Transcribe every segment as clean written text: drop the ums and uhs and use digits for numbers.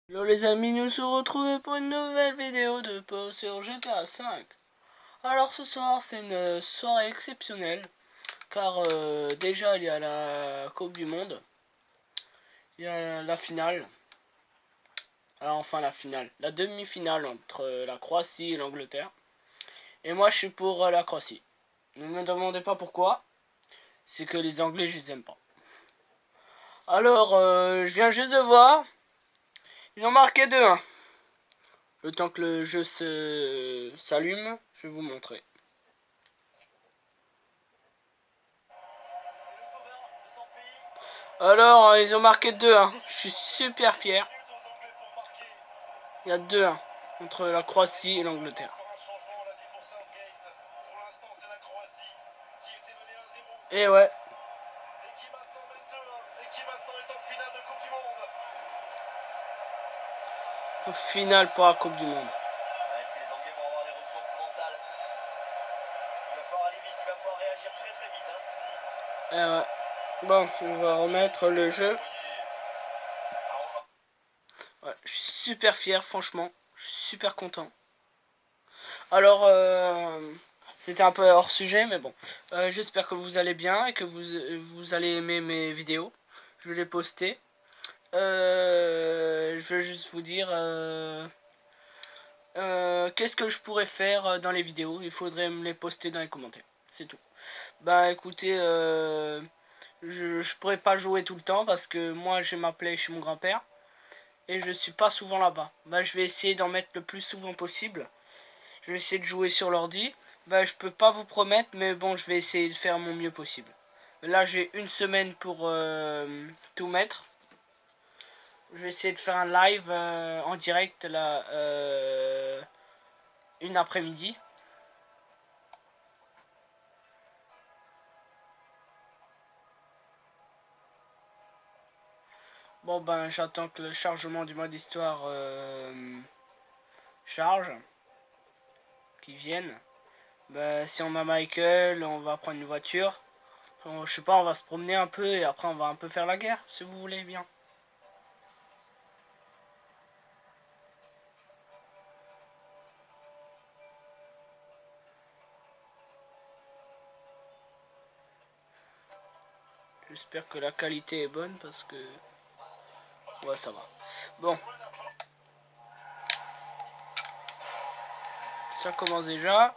Hello les amis, nous se retrouvons pour une nouvelle vidéo de pause sur GTA 5. Alors ce soir c'est une soirée exceptionnelle car déjà il y a la Coupe du Monde, il y a la finale, alors enfin la finale, la demi-finale entre la Croatie et l'Angleterre. Et moi je suis pour la Croatie. Ne me demandez pas pourquoi, c'est que les Anglais je les aime pas. Alors je viens juste de voir, ils ont marqué 2-1. Le temps que le jeu s'allume, je vais vous montrer. Alors, ils ont marqué 2-1. Je suis super fier. Il y a 2-1 entre la Croatie et l'Angleterre. Et ouais. Au final pour la Coupe du Monde. Est-ce que les Anglais vont avoir des ressources mentales? Il va falloir aller vite, il va falloir réagir très très vite. Et ouais. Bon, on va remettre le jeu. Ouais, je suis super fier, franchement. Je suis super content. Alors, c'était un peu hors sujet, mais bon. J'espère que vous allez bien et que vous allez aimer mes vidéos. Je vais les poster. Je vais juste vous dire... qu'est-ce que je pourrais faire dans les vidéos? Il faudrait me les poster dans les commentaires. C'est tout. Bah écoutez, je pourrais pas jouer tout le temps parce que moi j'ai ma play chez mon grand-père et je suis pas souvent là-bas. Bah je vais essayer d'en mettre le plus souvent possible. Je vais essayer de jouer sur l'ordi. Bah je peux pas vous promettre, mais bon, je vais essayer de faire mon mieux possible. Là j'ai une semaine pour tout mettre. Je vais essayer de faire un live en direct là, une après-midi. Bon ben j'attends que le chargement du mode histoire charge, qui vienne. Ben, si on a Michael, on va prendre une voiture. Je sais pas, on va se promener un peu et après on va un peu faire la guerre, si vous voulez bien. J'espère que la qualité est bonne parce que... Ouais, ça va. Bon. Ça commence déjà.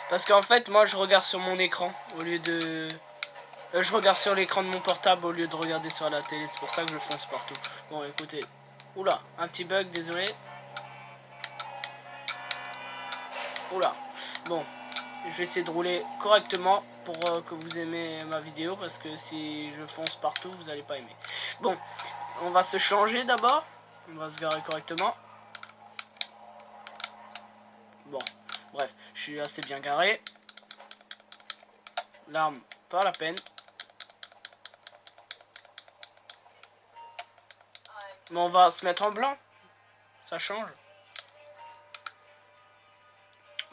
Parce qu'en fait, moi je regarde sur mon écran au lieu de... je regarde sur l'écran de mon portable au lieu de regarder sur la télé. C'est pour ça que je fonce partout. Bon, écoutez. Oula, un petit bug, désolé. Oula. Bon, je vais essayer de rouler correctement pour que vous aimez ma vidéo, parce que si je fonce partout, vous n'allez pas aimer. Bon, on va se changer d'abord. On va se garer correctement. Bon, bref, je suis assez bien garé. L'arme, pas la peine. Mais on va se mettre en blanc. Ça change.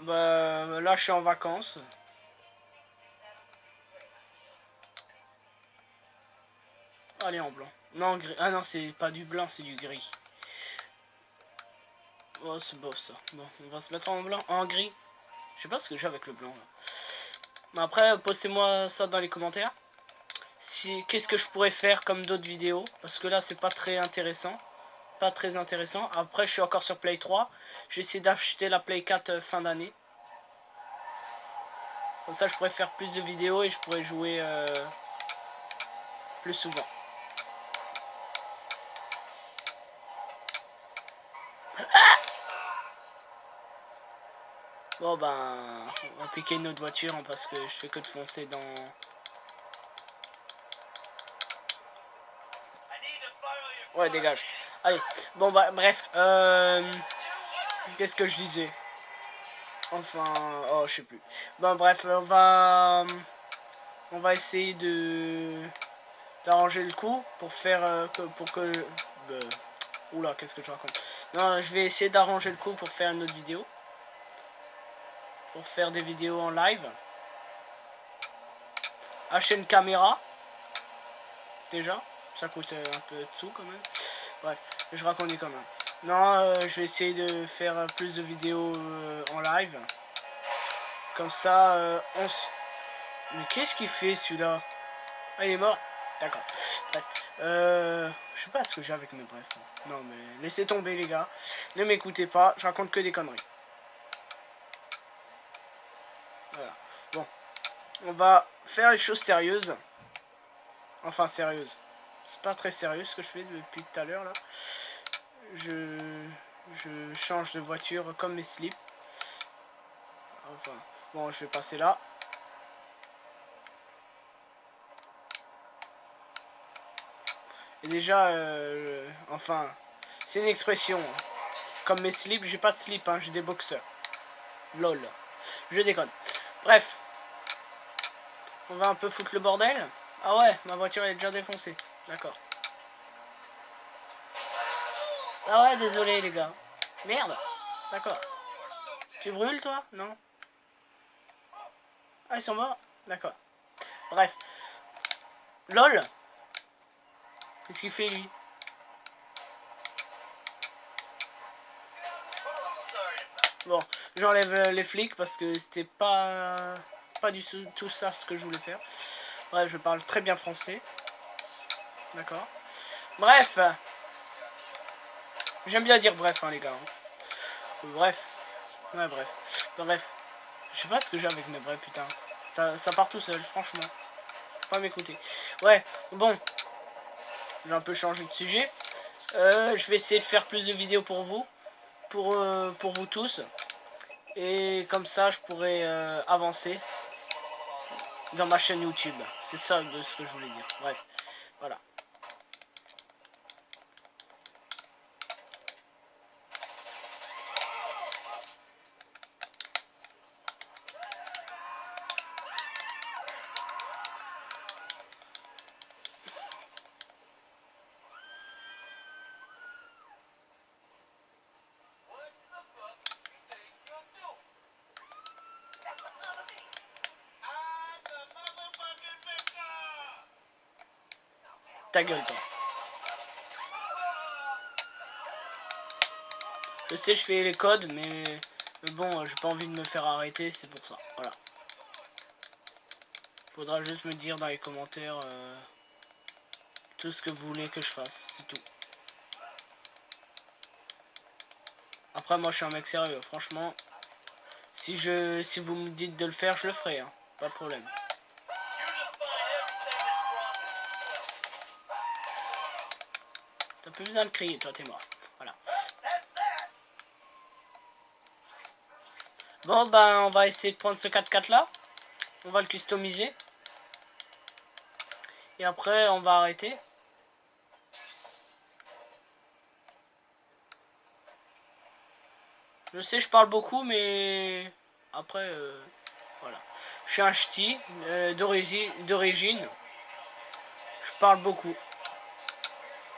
Bah, là, je suis en vacances. Allez, en blanc. Non, gris. Ah non, c'est pas du blanc, c'est du gris. Oh, c'est beau ça. Bon, on va se mettre en blanc, en gris. Je sais pas ce que j'ai avec le blanc là. Mais après, postez-moi ça dans les commentaires. Si, qu'est-ce que je pourrais faire comme d'autres vidéos? Parce que là, c'est pas très intéressant. Pas très intéressant. Après, je suis encore sur Play 3. J'essaie d'acheter la Play 4 fin d'année. Comme ça, je pourrais faire plus de vidéos et je pourrais jouer plus souvent. Bon ben, on va piquer une autre voiture hein, parce que je fais que de foncer dans... Ouais, dégage. Allez, bon bah bref. Qu'est-ce que je disais? Enfin, oh je sais plus. Bon bref, on va essayer de d'arranger le coup pour faire pour que oula, qu'est-ce que je raconte? Non, je vais essayer d'arranger le coup pour faire une autre vidéo. Pour faire des vidéos en live. Acheter une caméra. Déjà. Ça coûte un peu de sous quand même. Bref, je raconte quand même. Non, je vais essayer de faire plus de vidéos en live. Comme ça, on se... Mais qu'est-ce qu'il fait celui-là? Ah, il est mort. D'accord. Bref. Je sais pas ce que j'ai avec mes brefs. Non, mais laissez tomber, les gars. Ne m'écoutez pas. Je raconte que des conneries. Voilà. Bon. On va faire les choses sérieuses. Enfin, sérieuses. C'est pas très sérieux ce que je fais depuis tout à l'heure, là. Je change de voiture comme mes slips. Enfin, bon, je vais passer là. Et déjà, enfin, c'est une expression. Comme mes slips, j'ai pas de slip, hein, j'ai des boxeurs. Lol. Je déconne. Bref. On va un peu foutre le bordel. Ah ouais, ma voiture est déjà défoncée. D'accord. Ah ouais, désolé les gars. Merde. D'accord. Tu brûles toi? Non. Ah, ils sont morts? D'accord. Bref. LOL. Qu'est-ce qu'il fait lui? Bon, j'enlève les flics parce que c'était pas du tout ça ce que je voulais faire. Bref, je parle très bien français. D'accord. Bref. J'aime bien dire bref, hein, les gars. Bref. Ouais, bref. Bref. Je sais pas ce que j'ai avec mes brefs, putain. Ça part tout seul, franchement. Pas m'écouter. Ouais, bon. J'ai un peu changé de sujet. Je vais essayer de faire plus de vidéos pour vous. Pour vous tous. Et comme ça, je pourrai avancer dans ma chaîne YouTube. C'est ça de ce que je voulais dire. Bref, voilà. Ta gueule, toi. Je sais, je fais les codes, mais bon, j'ai pas envie de me faire arrêter, c'est pour ça. Voilà. Faudra juste me dire dans les commentaires tout ce que vous voulez que je fasse, c'est tout. Après, moi, je suis un mec sérieux, franchement. Si vous me dites de le faire, je le ferai, hein. Pas de problème. T'as plus besoin de crier, toi, t'es mort. Voilà. Bon, ben, on va essayer de prendre ce 4x4 là. On va le customiser. Et après, on va arrêter. Je sais, je parle beaucoup, mais après, voilà. Je suis un ch'ti d'origine. Je parle beaucoup.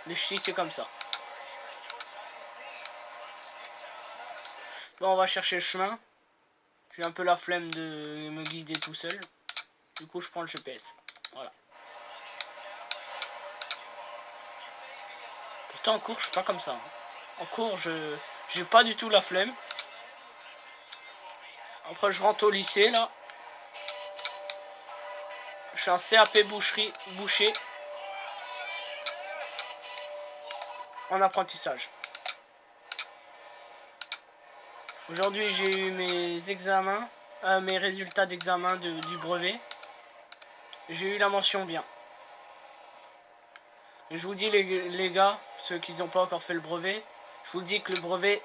Les ch'tis, c'est comme ça. Bon, on va chercher le chemin. J'ai un peu la flemme de me guider tout seul. Du coup, je prends le GPS. Voilà. Pourtant, en cours, je suis pas comme ça. Hein. En cours, j'ai pas du tout la flemme. Après, je rentre au lycée, là. Je suis un CAP boucher. En apprentissage. Aujourd'hui, j'ai eu mes examens, mes résultats d'examen du brevet. J'ai eu la mention bien. Et je vous dis les gars, ceux qui n'ont pas encore fait le brevet, je vous dis que le brevet,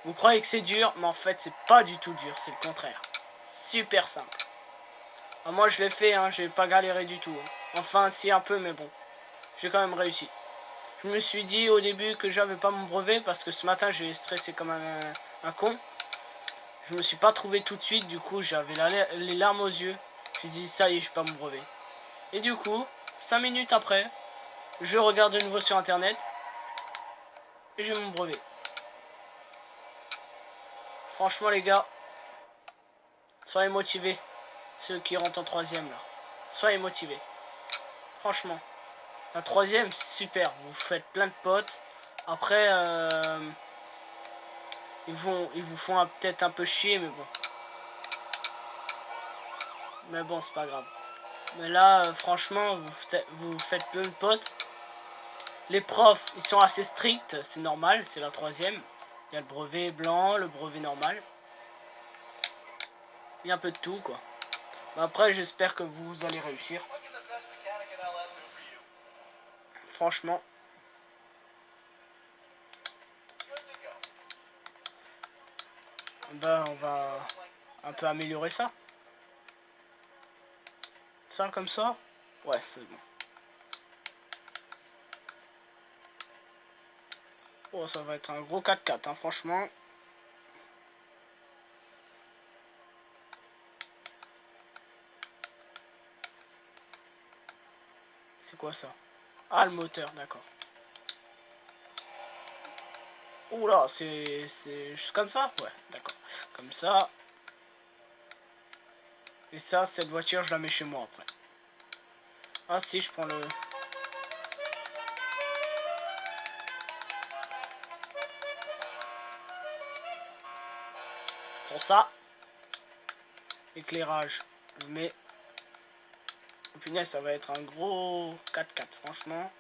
vous croyez que c'est dur, mais en fait c'est pas du tout dur, c'est le contraire. Super simple. Alors moi je l'ai fait, hein, j'ai pas galéré du tout. Hein. Enfin si un peu, mais bon, j'ai quand même réussi. Je me suis dit au début que j'avais pas mon brevet parce que ce matin j'ai stressé comme un con. Je me suis pas trouvé tout de suite, du coup j'avais les larmes aux yeux. J'ai dit ça y est, j'ai pas mon brevet. Et du coup, 5 minutes après, je regarde de nouveau sur internet et j'ai mon brevet. Franchement les gars, soyez motivés, ceux qui rentrent en troisième là. soyez motivés. Franchement. La troisième, super. Vous faites plein de potes. Après, ils vous font peut-être un peu chier, mais bon. Mais bon, c'est pas grave. Mais là, franchement, vous faites plein de potes. Les profs, ils sont assez stricts, c'est normal, c'est la troisième. Il y a le brevet blanc, le brevet normal. Il y a un peu de tout, quoi. Mais après, j'espère que vous allez réussir. Franchement. Ben, on va un peu améliorer ça. Ça, comme ça. Ouais, c'est bon. Oh, ça va être un gros 4x4, hein, franchement. C'est quoi ça? Ah, le moteur, d'accord. Oula, c'est juste comme ça? Ouais, d'accord. Comme ça. Et ça, cette voiture, je la mets chez moi après. Ah si, je prends le... Pour ça. Éclairage. Je mets... Oh, punaise, ça va être un gros 4x4, franchement.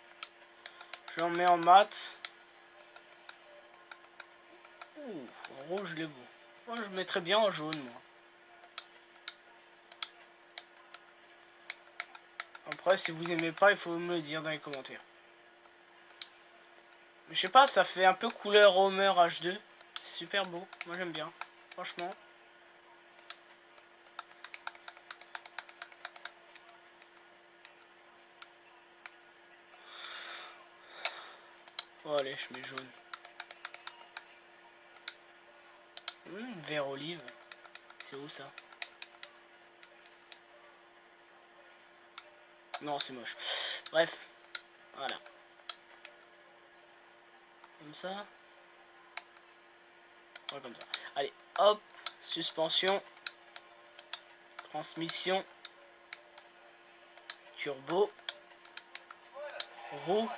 Je l'en mets en mat. Ouh, en rouge, il est beau. Moi, je mettrais bien en jaune, moi. Après, si vous aimez pas, il faut me le dire dans les commentaires. Mais je sais pas, ça fait un peu couleur Homer H2. C'est super beau. Moi, j'aime bien. Franchement. Oh, allez, je mets jaune. Vert olive. C'est où ça? Non, c'est moche. Bref. Voilà. Comme ça. Ouais, comme ça. Allez, hop. Suspension. Transmission. Turbo. Roue.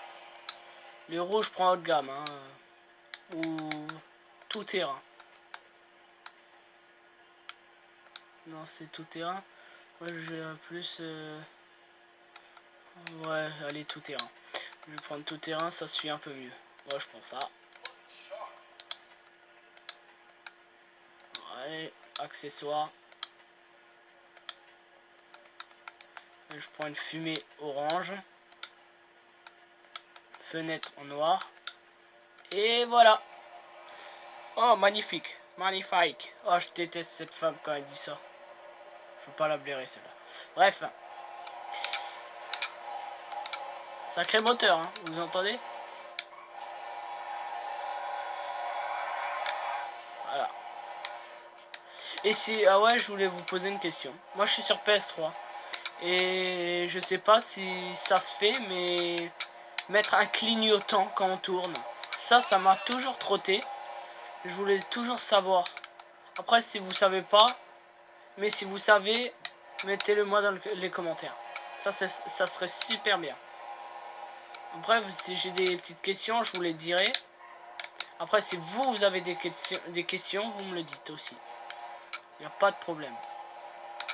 Les roues, je prends haut de gamme. Hein. Ou tout terrain. Non, c'est tout terrain. Moi, j'ai plus... Ouais, allez, tout terrain. Je vais prendre tout terrain, ça suit un peu mieux. Ouais, je prends ça. Allez, accessoires. Je prends une fumée orange. Fenêtre en noir. Et voilà. Oh, magnifique. Magnifique. Oh, je déteste cette femme quand elle dit ça. Je veux pas la blairer, celle-là. Bref. Sacré moteur, hein. Vous entendez? Voilà. Et si... Ah ouais, je voulais vous poser une question. Moi, je suis sur PS3. Et je sais pas si ça se fait, mais... Mettre un clignotant quand on tourne. Ça m'a toujours trotté. Je voulais toujours savoir. Après, si vous savez pas... Mais si vous savez, mettez-le moi dans les commentaires. Ça serait super bien. Après, si j'ai des petites questions, je vous les dirai. Après, si vous avez des questions, vous me le dites aussi. Il n'y a pas de problème.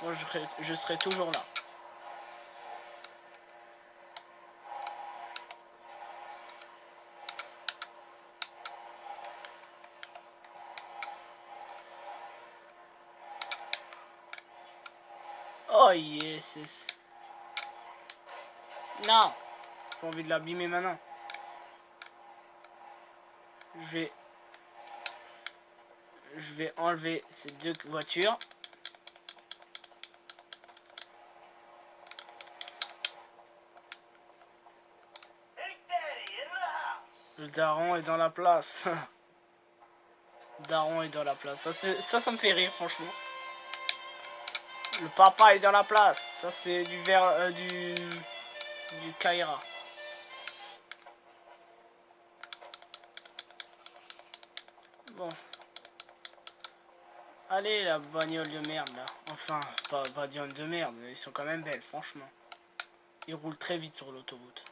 Moi, je serai toujours là. Oh yes. Non. J'ai pas envie de l'abîmer maintenant. Je vais enlever ces deux voitures. Le daron est dans la place. Le daron est dans la place. Ça me fait rire, franchement. Le papa est dans la place. Ça, c'est du verre... du Kaira. Bon. Allez, la bagnole de merde, là. Enfin, pas bagnole de merde, mais ils sont quand même belles, franchement. Ils roulent très vite sur l'autoroute.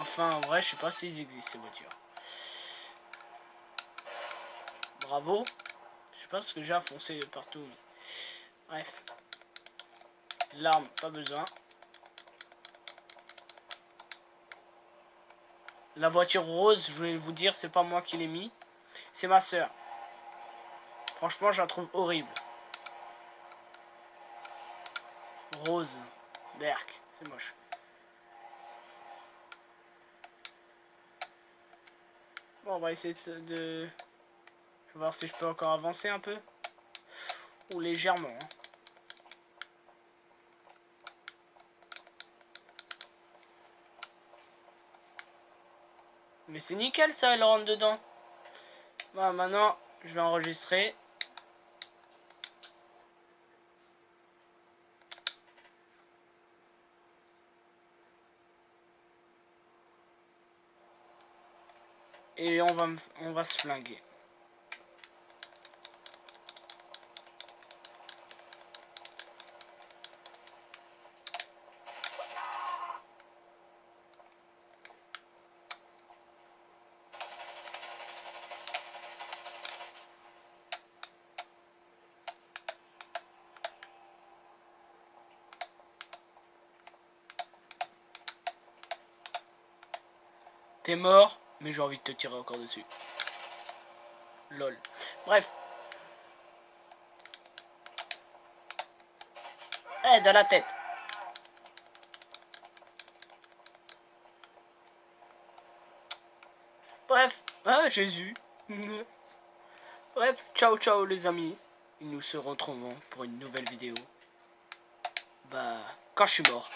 Enfin, en vrai, je sais pas s'ils existent, ces voitures. Bravo. Je sais pas ce que j'ai à foncer partout. Bref. L'arme, pas besoin. La voiture rose, je voulais vous dire, c'est pas moi qui l'ai mis. C'est ma soeur. Franchement, je la trouve horrible. Rose. Berk. C'est moche. Bon, on va essayer de... Je vais voir si je peux encore avancer un peu. Ou légèrement. Hein. Mais c'est nickel ça, elle rentre dedans. Bon, maintenant, je vais enregistrer. Et on va se flinguer. T'es mort, mais j'ai envie de te tirer encore dessus. Lol. Bref. Dans la tête. Bref. Ah, Jésus. Bref, ciao ciao les amis. Nous se retrouvons pour une nouvelle vidéo. Bah, quand je suis mort.